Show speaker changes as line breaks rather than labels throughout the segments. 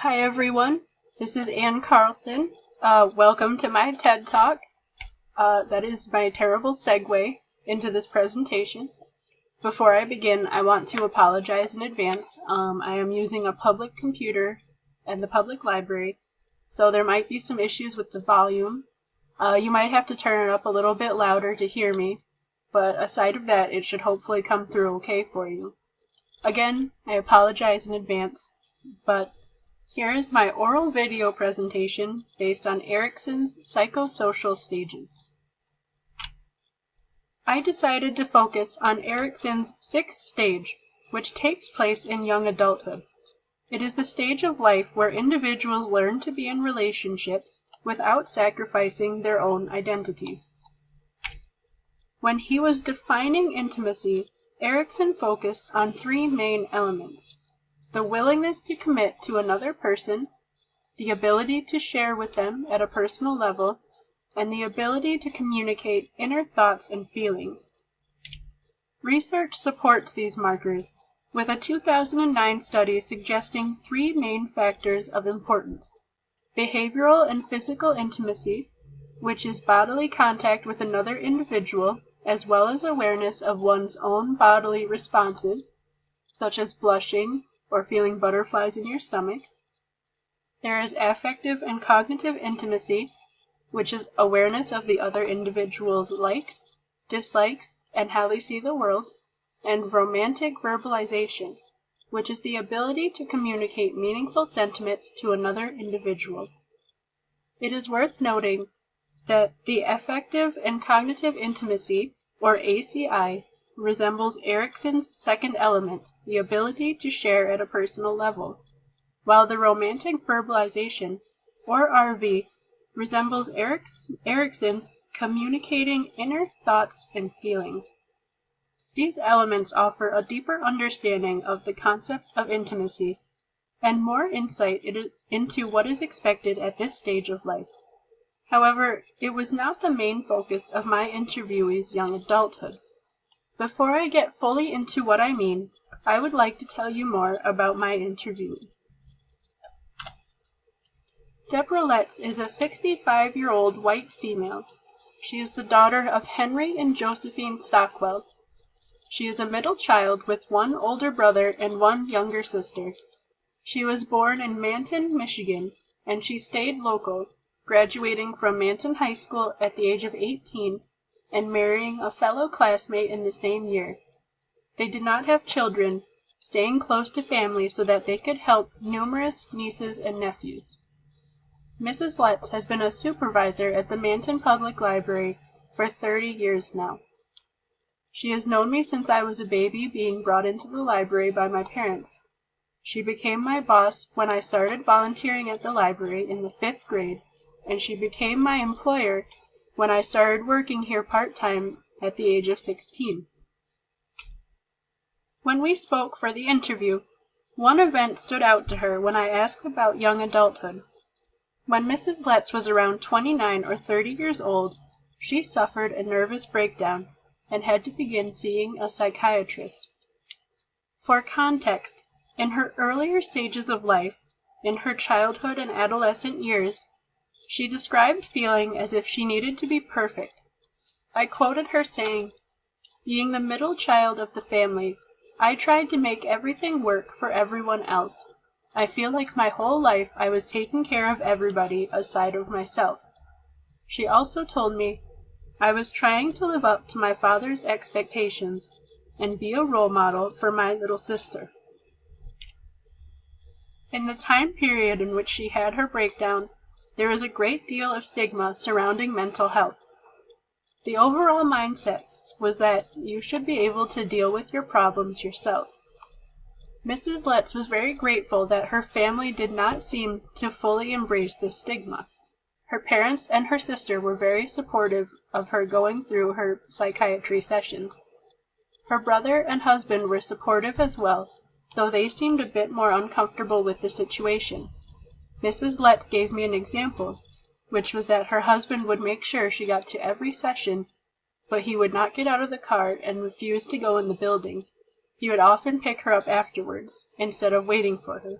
Hi everyone, this is Ann Carlson. Welcome to my TED Talk. That is my terrible segue into this presentation. Before I begin, I want to apologize in advance. I am using a public computer and the public library, so there might be some issues with the volume. You might have to turn it up a little bit louder to hear me, but aside of that, it should hopefully come through okay for you. Again, I apologize in advance, but here is my oral video presentation based on Erikson's psychosocial stages. I decided to focus on Erikson's sixth stage, which takes place in young adulthood. It is the stage of life where individuals learn to be in relationships without sacrificing their own identities. When he was defining intimacy, Erikson focused on three main elements: the willingness to commit to another person, the ability to share with them at a personal level, and the ability to communicate inner thoughts and feelings. Research supports these markers, with a 2009 study suggesting three main factors of importance: behavioral and physical intimacy, which is bodily contact with another individual, as well as awareness of one's own bodily responses, such as blushing, or feeling butterflies in your stomach. There is affective and cognitive intimacy, which is awareness of the other individual's likes, dislikes, and how they see the world. And romantic verbalization, which is the ability to communicate meaningful sentiments to another individual. It is worth noting that the affective and cognitive intimacy, or ACI, resembles Erikson's second element, the ability to share at a personal level, while the romantic verbalization, or RV, resembles Erikson's communicating inner thoughts and feelings. These elements offer a deeper understanding of the concept of intimacy and more insight into what is expected at this stage of life. However, it was not the main focus of my interviewee's young adulthood. Before I get fully into what I mean, I would like to tell you more about my interviewee. Deborah Letts is a 65-year-old white female. She is the daughter of Henry and Josephine Stockwell. She is a middle child with one older brother and one younger sister. She was born in Manton, Michigan, and she stayed local, graduating from Manton High School at the age of 18 and marrying a fellow classmate in the same year. They did not have children, staying close to family so that they could help numerous nieces and nephews. Mrs. Letts has been a supervisor at the Manton Public Library for 30 years now. She has known me since I was a baby being brought into the library by my parents. She became my boss when I started volunteering at the library in the 5th grade, and she became my employer when I started working here part-time at the age of 16. When we spoke for the interview, one event stood out to her when I asked about young adulthood. When Mrs. Letts was around 29 or 30 years old, she suffered a nervous breakdown and had to begin seeing a psychiatrist. For context, in her earlier stages of life, in her childhood and adolescent years, she described feeling as if she needed to be perfect. I quoted her saying, "Being the middle child of the family, I tried to make everything work for everyone else. I feel like my whole life I was taking care of everybody aside of myself." She also told me, "I was trying to live up to my father's expectations and be a role model for my little sister." In the time period in which she had her breakdown, there is a great deal of stigma surrounding mental health. The overall mindset was that you should be able to deal with your problems yourself. Mrs. Letts was very grateful that her family did not seem to fully embrace this stigma. Her parents and her sister were very supportive of her going through her psychiatry sessions. Her brother and husband were supportive as well, though they seemed a bit more uncomfortable with the situation. Mrs. Letts gave me an example, which was that her husband would make sure she got to every session, but he would not get out of the car and refuse to go in the building. He would often pick her up afterwards, instead of waiting for her.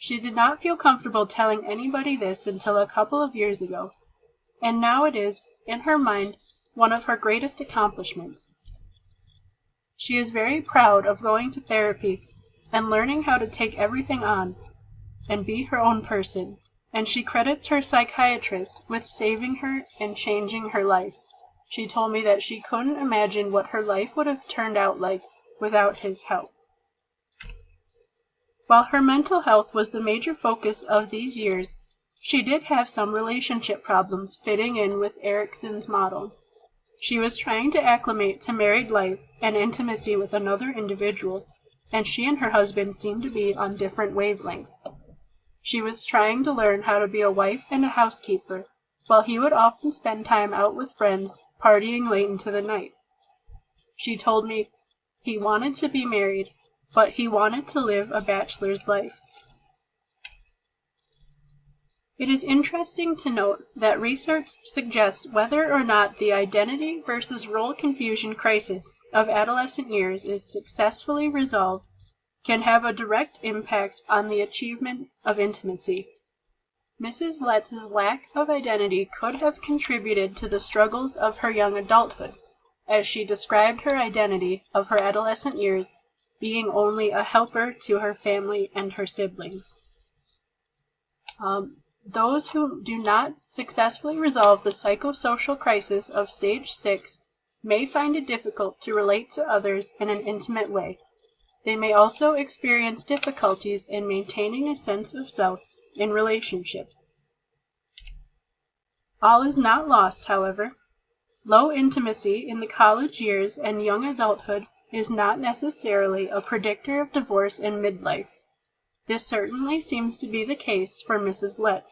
She did not feel comfortable telling anybody this until a couple of years ago, and now it is, in her mind, one of her greatest accomplishments. She is very proud of going to therapy and learning how to take everything on and be her own person, and she credits her psychiatrist with saving her and changing her life. She told me that she couldn't imagine what her life would have turned out like without his help. While her mental health was the major focus of these years, she did have some relationship problems fitting in with Erickson's model. She was trying to acclimate to married life and intimacy with another individual, and she and her husband seemed to be on different wavelengths. She was trying to learn how to be a wife and a housekeeper, while he would often spend time out with friends, partying late into the night. She told me he wanted to be married, but he wanted to live a bachelor's life. It is interesting to note that research suggests whether or not the identity versus role confusion crisis of adolescent years is successfully resolved can have a direct impact on the achievement of intimacy. Mrs. Letz's lack of identity could have contributed to the struggles of her young adulthood, as she described her identity of her adolescent years being only a helper to her family and her siblings. Those who do not successfully resolve the psychosocial crisis of stage 6 may find it difficult to relate to others in an intimate way. They may also experience difficulties in maintaining a sense of self in relationships. All is not lost, however. Low intimacy in the college years and young adulthood is not necessarily a predictor of divorce in midlife. This certainly seems to be the case for Mrs. Letz,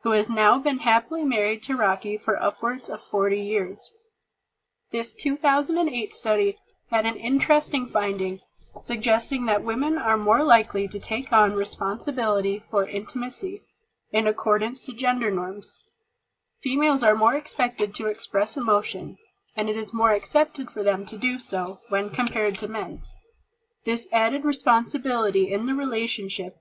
who has now been happily married to Rocky for upwards of 40 years. This 2008 study had an interesting finding, suggesting that women are more likely to take on responsibility for intimacy in accordance to gender norms. Females are more expected to express emotion, and it is more accepted for them to do so when compared to men. This added responsibility in the relationship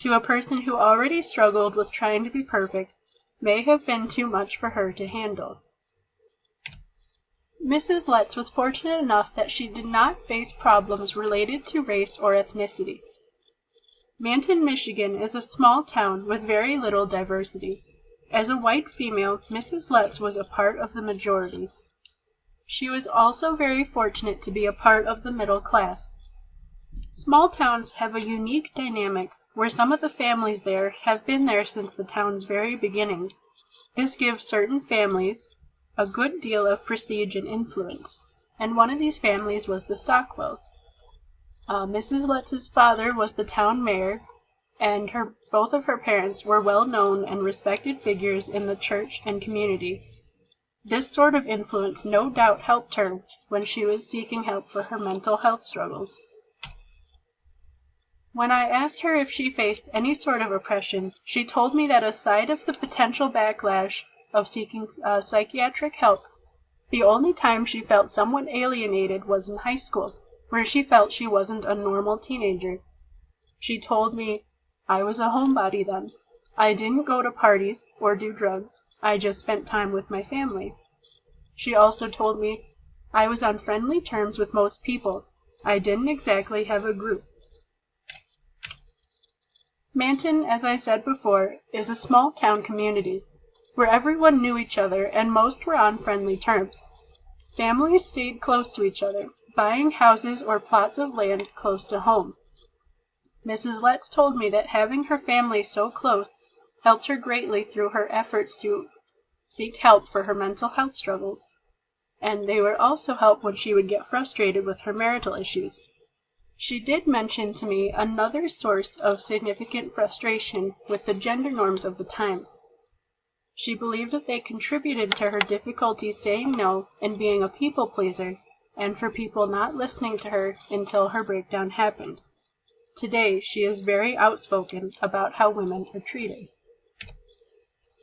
to a person who already struggled with trying to be perfect may have been too much for her to handle. Mrs. Letz was fortunate enough that she did not face problems related to race or ethnicity. Manton, Michigan is a small town with very little diversity. As a white female, Mrs. Letz was a part of the majority. She was also very fortunate to be a part of the middle class. Small towns have a unique dynamic where some of the families there have been there since the town's very beginnings. This gives certain families a good deal of prestige and influence, and one of these families was the Stockwells. Mrs. Letz's father was the town mayor, and both of her parents were well-known and respected figures in the church and community. This sort of influence no doubt helped her when she was seeking help for her mental health struggles. When I asked her if she faced any sort of oppression, she told me that aside of the potential backlash of seeking psychiatric help, the only time she felt somewhat alienated was in high school, where she felt she wasn't a normal teenager. She told me, "I was a homebody then. I didn't go to parties or do drugs. I just spent time with my family." She also told me, "I was on friendly terms with most people. I didn't exactly have a group." Manton, as I said before, is a small town community, where everyone knew each other and most were on friendly terms. Families stayed close to each other, buying houses or plots of land close to home. Mrs. Letz told me that having her family so close helped her greatly through her efforts to seek help for her mental health struggles, and they would also help when she would get frustrated with her marital issues. She did mention to me another source of significant frustration with the gender norms of the time. She believed that they contributed to her difficulty saying no and being a people pleaser, and for people not listening to her until her breakdown happened. Today, she is very outspoken about how women are treated.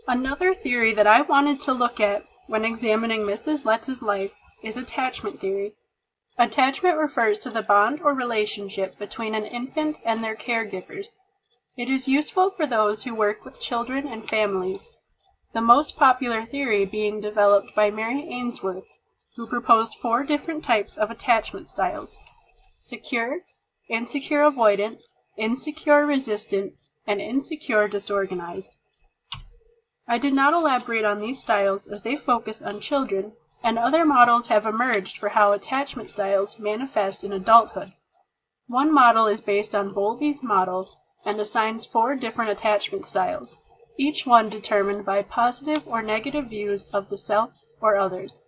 Another theory that I wanted to look at when examining Mrs. Letz's life is attachment theory. Attachment refers to the bond or relationship between an infant and their caregivers. It is useful for those who work with children and families, the most popular theory being developed by Mary Ainsworth, who proposed 4 different types of attachment styles: secure, insecure avoidant, insecure resistant, and insecure disorganized. I did not elaborate on these styles as they focus on children, and other models have emerged for how attachment styles manifest in adulthood. One model is based on Bowlby's model and assigns 4 different attachment styles, each one determined by positive or negative views of the self or others.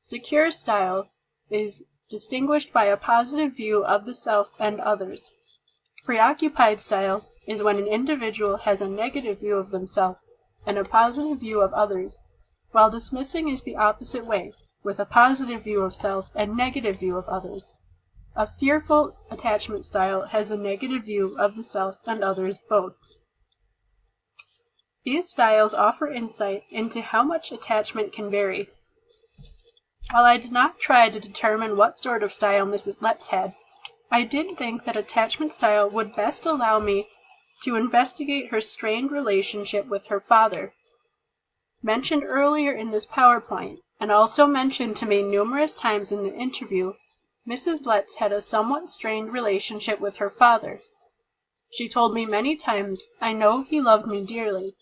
Secure style is distinguished by a positive view of the self and others. Preoccupied style is when an individual has a negative view of themselves and a positive view of others, while dismissing is the opposite way, with a positive view of self and negative view of others. A fearful attachment style has a negative view of the self and others both. These styles offer insight into how much attachment can vary. While I did not try to determine what sort of style Mrs. Letts had, I did think that attachment style would best allow me to investigate her strained relationship with her father. Mentioned earlier in this PowerPoint, and also mentioned to me numerous times in the interview, Mrs. Letts had a somewhat strained relationship with her father. She told me many times, "I know he loved me dearly,"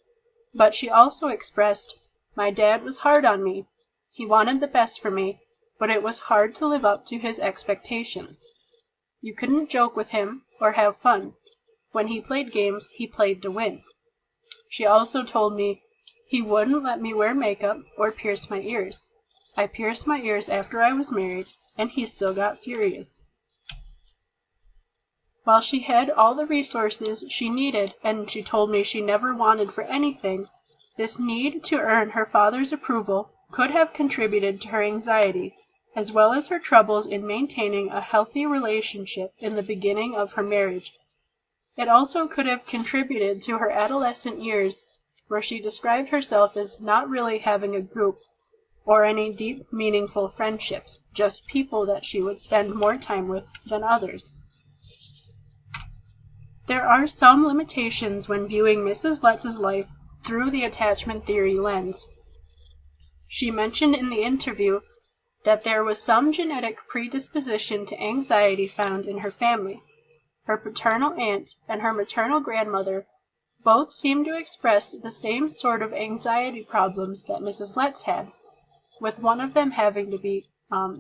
but she also expressed, "My dad was hard on me. He wanted the best for me, but it was hard to live up to his expectations. You couldn't joke with him or have fun. When he played games, he played to win." She also told me, "He wouldn't let me wear makeup or pierce my ears. I pierced my ears after I was married, and he still got furious." While she had all the resources she needed, and she told me she never wanted for anything, this need to earn her father's approval could have contributed to her anxiety, as well as her troubles in maintaining a healthy relationship in the beginning of her marriage. It also could have contributed to her adolescent years, where she described herself as not really having a group or any deep, meaningful friendships, just people that she would spend more time with than others. There are some limitations when viewing Mrs. Letts' life through the attachment theory lens. She mentioned in the interview that there was some genetic predisposition to anxiety found in her family. Her paternal aunt and her maternal grandmother both seemed to express the same sort of anxiety problems that Mrs. Letts had, with one of them having to be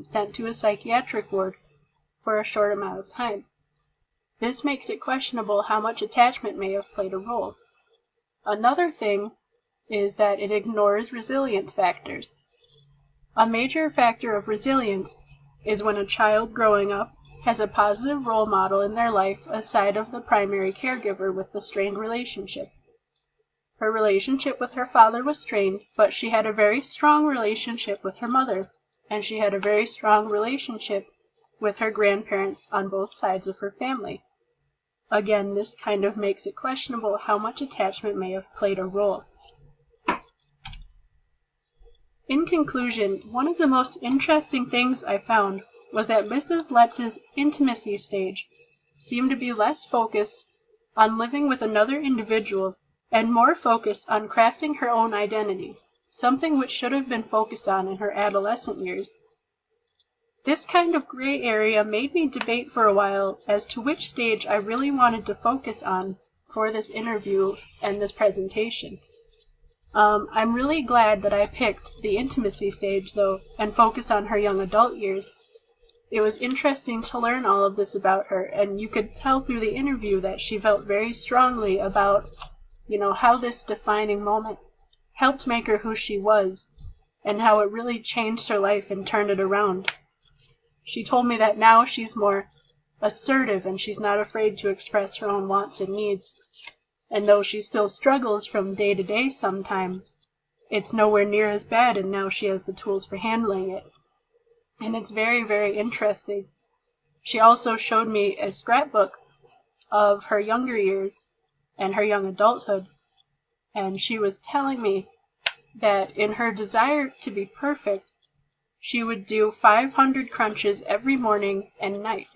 sent to a psychiatric ward for a short amount of time. This makes it questionable how much attachment may have played a role. Another thing is that it ignores resilience factors. A major factor of resilience is when a child growing up has a positive role model in their life aside of the primary caregiver with the strained relationship. Her relationship with her father was strained, but she had a very strong relationship with her mother, and she had a very strong relationship with her grandparents on both sides of her family. Again, this kind of makes it questionable how much attachment may have played a role. In conclusion, one of the most interesting things I found was that Mrs. Letts' intimacy stage seemed to be less focused on living with another individual and more focused on crafting her own identity, something which should have been focused on in her adolescent years. This kind of gray area made me debate for a while as to which stage I really wanted to focus on for this interview and this presentation. I'm really glad that I picked the intimacy stage, though, and focus on her young adult years. It was interesting to learn all of this about her, and you could tell through the interview that she felt very strongly about, how this defining moment helped make her who she was, and how it really changed her life and turned it around. She told me that now she's more assertive and she's not afraid to express her own wants and needs. And though she still struggles from day to day sometimes, it's nowhere near as bad, and now she has the tools for handling it. And it's very, very interesting. She also showed me a scrapbook of her younger years and her young adulthood, and she was telling me that in her desire to be perfect, she would do 500 crunches every morning and night.